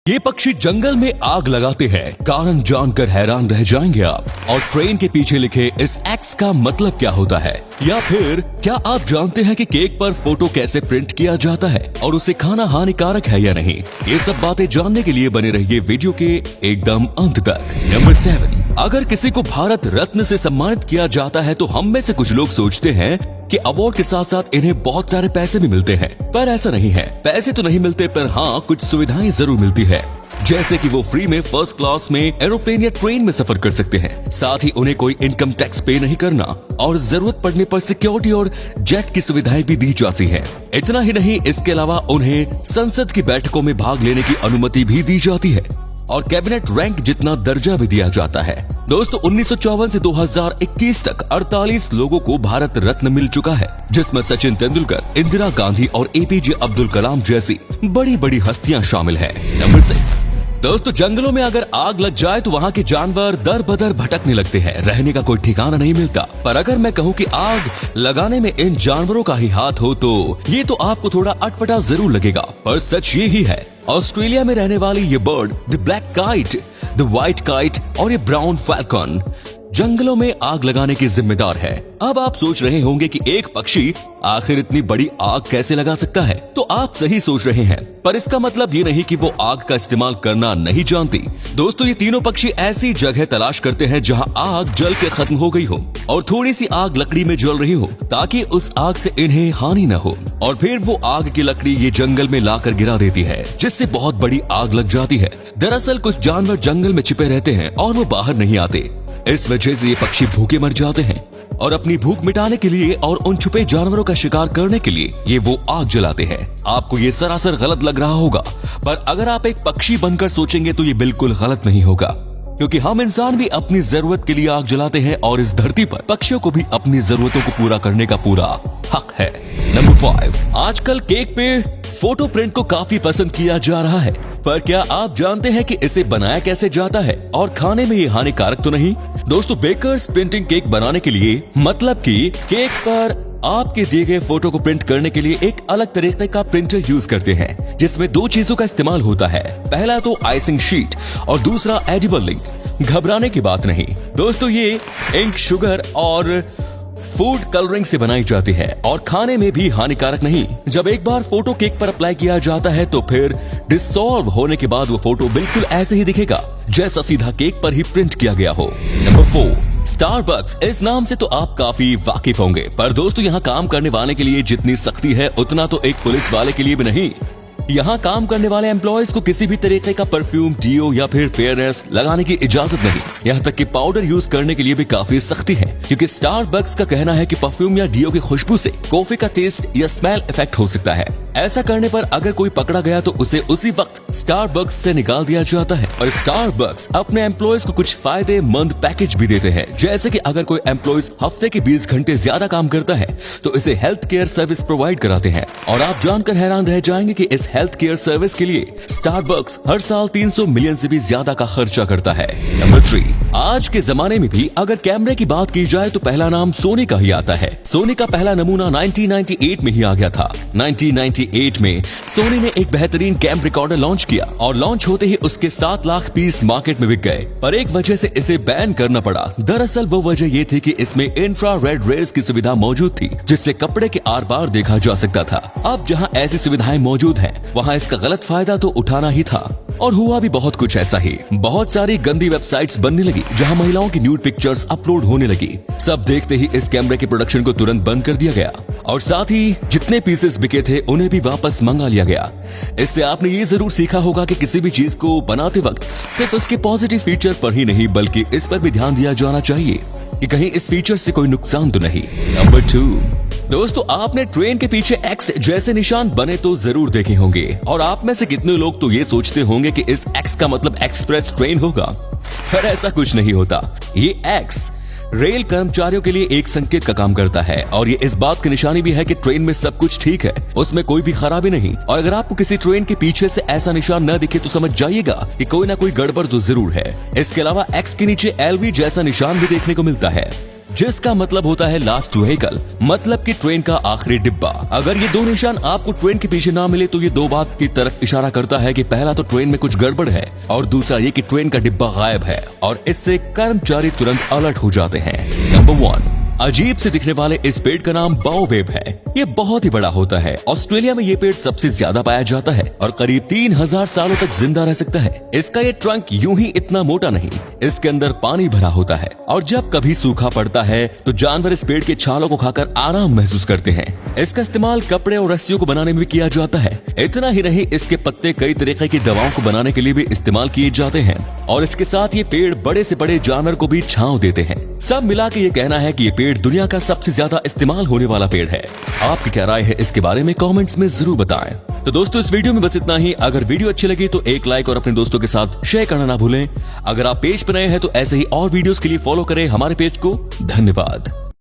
ये पक्षी जंगल में आग लगाते हैं, कारण जानकर हैरान रह जाएंगे आप। और ट्रेन के पीछे लिखे इस एक्स का मतलब क्या होता है, या फिर क्या आप जानते हैं कि केक पर फोटो कैसे प्रिंट किया जाता है और उसे खाना हानिकारक है या नहीं। ये सब बातें जानने के लिए बने रहिए वीडियो के एकदम अंत तक। नंबर 7, अगर किसी को भारत रत्न से सम्मानित किया जाता है तो हम में से कुछ लोग सोचते हैं कि अवार्ड के साथ साथ इन्हें बहुत सारे पैसे भी मिलते हैं, पर ऐसा नहीं है। पैसे तो नहीं मिलते, पर हाँ कुछ सुविधाएं जरूर मिलती है, जैसे कि वो फ्री में फर्स्ट क्लास में एरोप्लेन या ट्रेन में सफर कर सकते हैं। साथ ही उन्हें कोई इनकम टैक्स पे नहीं करना और जरूरत पड़ने पर सिक्योरिटी और जेट की सुविधाएं भी दी जाती हैं। इतना ही नहीं, इसके अलावा उन्हें संसद की बैठकों में भाग लेने की अनुमति भी दी जाती है और कैबिनेट रैंक जितना दर्जा भी दिया जाता है। दोस्तों 1954 से 2021 तक 48 लोगों को भारत रत्न मिल चुका है, जिसमें सचिन तेंदुलकर, इंदिरा गांधी और एपीजे अब्दुल कलाम जैसी बड़ी बड़ी हस्तियां शामिल हैं। नंबर 6, दोस्तों जंगलों में अगर आग लग जाए तो वहाँ के जानवर दर बदर भटकने लगते हैं, रहने का कोई ठिकाना नहीं मिलता। पर अगर मैं कहूँ कि आग लगाने में इन जानवरों का ही हाथ हो तो ये तो आपको थोड़ा अटपटा जरूर लगेगा, पर सच ये ही है। ऑस्ट्रेलिया में रहने वाली ये bird, the black kite, the white kite और ये ब्राउन फैल्कन जंगलों में आग लगाने की जिम्मेदार है। अब आप सोच रहे होंगे कि एक पक्षी आखिर इतनी बड़ी आग कैसे लगा सकता है, तो आप सही सोच रहे हैं, पर इसका मतलब ये नहीं कि वो आग का इस्तेमाल करना नहीं जानती। दोस्तों ये तीनों पक्षी ऐसी जगह तलाश करते हैं जहां आग जल के खत्म हो गई हो और थोड़ी सी आग लकड़ी में जल रही हो, ताकि उस आग से इन्हें हानि न हो, और फिर वो आग की लकड़ी ये जंगल में लाकर गिरा देती है, जिससे बहुत बड़ी आग लग जाती है। दरअसल कुछ जानवर जंगल में छिपे रहते हैं और वो बाहर नहीं आते, इस वजह से ये पक्षी भूखे मर जाते हैं और अपनी भूख मिटाने के लिए और उन छुपे जानवरों का शिकार करने के लिए ये वो आग जलाते हैं। आपको ये सरासर गलत लग रहा होगा, पर अगर आप एक पक्षी बनकर सोचेंगे तो ये बिल्कुल गलत नहीं होगा, क्योंकि हम इंसान भी अपनी जरूरत के लिए आग जलाते हैं और इस धरती पर पक्षियों को भी अपनी जरूरतों को पूरा करने का पूरा हक है। नंबर 5, आजकल केक पे फोटो प्रिंट को काफी पसंद किया जा रहा है, पर क्या आप जानते हैं कि इसे बनाया कैसे जाता है और खाने में ये हानिकारक तो नहीं। दोस्तों बेकर्स प्रिंटिंग केक बनाने के लिए, मतलब कि केक पर आपके दिए गए फोटो को प्रिंट करने के लिए एक अलग तरीके का प्रिंटर यूज करते हैं, जिसमें 2 चीजों का इस्तेमाल होता है। पहला तो आइसिंग शीट और दूसरा एडिबल इंक। घबराने की बात नहीं दोस्तों, ये इंक शुगर और फूड कलरिंग से बनाई जाती है और खाने में भी हानिकारक नहीं। जब एक बार फोटो केक पर अप्लाई किया जाता है तो फिर डिसॉल्व होने के बाद वो फोटो बिल्कुल ऐसे ही दिखेगा जैसा सीधा केक पर ही प्रिंट किया गया हो। Number 4, Starbucks. इस नाम से तो आप काफी वाकिफ होंगे, पर दोस्तों यहाँ काम करने वाले के लिए जितनी सख्ती है उतना तो एक पुलिस वाले के लिए भी नहीं। यहाँ काम करने वाले एम्प्लॉयज को किसी भी तरीके का परफ्यूम, डीओ या फिर फेयरनेस लगाने की इजाजत नहीं। यहाँ तक कि पाउडर यूज करने के लिए भी काफी सख्ती है, क्योंकि स्टारबक्स का कहना है कि परफ्यूम या डीओ की खुशबू से कॉफी का टेस्ट या स्मेल इफेक्ट हो सकता है। ऐसा करने पर अगर कोई पकड़ा गया तो उसे उसी वक्त स्टारबक्स से निकाल दिया जाता है। और स्टारबक्स अपने एम्प्लॉयज को कुछ फायदेमंद पैकेज भी देते हैं, जैसे कि अगर कोई एम्प्लॉयज हफ्ते के 20 घंटे ज्यादा काम करता है तो इसे हेल्थ केयर सर्विस प्रोवाइड कराते हैं। और आप जानकर हैरान रह जाएंगे कि इस हेल्थ केयर सर्विस के लिए स्टारबक्स हर साल 300 मिलियन से भी ज्यादा का खर्चा करता है। नंबर 3, आज के जमाने में भी अगर कैमरे की बात की जाए तो पहला नाम सोनी का ही आता है। सोनी का पहला नमूना 1998 में ही आ गया था। 1998 में सोनी ने एक बेहतरीन कैम रिकॉर्डर लॉन्च किया और लॉन्च होते ही उसके 7 लाख पीस मार्केट में बिक गए, पर एक वजह से इसे बैन करना पड़ा। दरअसल वो वजह ये थी कि इसमें इंफ्रारेड रेज की सुविधा मौजूद थी, जिससे कपड़े के आर पार देखा जा सकता था। अब जहां ऐसी सुविधाएं मौजूद हैं, वहां इसका गलत फायदा तो उठाना ही था, और हुआ भी बहुत कुछ ऐसा ही। बहुत सारी गंदी वेबसाइट्स बनने लगी जहां महिलाओं की न्यूड पिक्चर्स अपलोड होने लगी। सब देखते ही इस कैमरे के प्रोडक्शन को तुरंत बंद कर दिया गया और साथ ही जितने पीसेस बिके थे उन्हें भी वापस मंगा लिया गया। इससे आपने ये जरूर सीखा होगा कि किसी भी चीज को बनाते वक्त सिर्फ उसके पॉजिटिव फीचर पर ही नहीं, बल्कि इस पर भी ध्यान दिया जाना चाहिए कि कहीं इस फीचर से कोई नुकसान तो नहीं। नंबर 2, दोस्तों आपने ट्रेन के पीछे एक्स जैसे निशान बने तो जरूर देखे होंगे, और आप में से कितने लोग तो ये सोचते होंगे कि इस एक्स का मतलब एक्सप्रेस ट्रेन होगा, पर ऐसा कुछ नहीं होता। ये एक्स रेल कर्मचारियों के लिए एक संकेत का काम करता है, और ये इस बात की निशानी भी है कि ट्रेन में सब कुछ ठीक है, उसमें कोई भी खराबी नहीं। और अगर आपको किसी ट्रेन के पीछे से ऐसा निशान न दिखे तो समझ जाइएगा कि कोई ना कोई गड़बड़ तो जरूर है। इसके अलावा एक्स के नीचे एलवी जैसा निशान भी देखने को मिलता है, जिसका मतलब होता है लास्ट व्हीकल, मतलब कि ट्रेन का आखिरी डिब्बा। अगर ये दो निशान आपको ट्रेन के पीछे ना मिले तो ये दो बात की तरफ इशारा करता है कि पहला तो ट्रेन में कुछ गड़बड़ है और दूसरा ये कि ट्रेन का डिब्बा गायब है, और इससे कर्मचारी तुरंत अलर्ट हो जाते हैं। नंबर 1, अजीब से दिखने वाले इस पेड़ का नाम बाओबेब है। ये बहुत ही बड़ा होता है। ऑस्ट्रेलिया में ये पेड़ सबसे ज्यादा पाया जाता है और करीब 3000 सालों तक जिंदा रह सकता है। इसका ये ट्रंक यूं ही इतना मोटा नहीं, इसके अंदर पानी भरा होता है और जब कभी सूखा पड़ता है तो जानवर इस पेड़ के छालों को खाकर आराम महसूस करते हैं। इसका इस्तेमाल कपड़े और रस्सियों को बनाने में भी किया जाता है। इतना ही नहीं, इसके पत्ते कई तरीके की दवाओं को बनाने के लिए भी इस्तेमाल किए जाते हैं और इसके साथ ये पेड़ बड़े से बड़े जानवर को भी छांव देते हैं। सब मिला के ये कहना है कि ये पेड़ दुनिया का सबसे ज्यादा इस्तेमाल होने वाला पेड़ है। आपकी क्या राय है इसके बारे में कमेंट्स में जरूर बताएं। तो दोस्तों, इस वीडियो में बस इतना ही। अगर वीडियो अच्छी लगी तो एक लाइक और अपने दोस्तों के साथ शेयर करना ना भूलें। अगर आप पेज पर नए हैं तो ऐसे ही और वीडियोस के लिए फॉलो करें हमारे पेज को। धन्यवाद।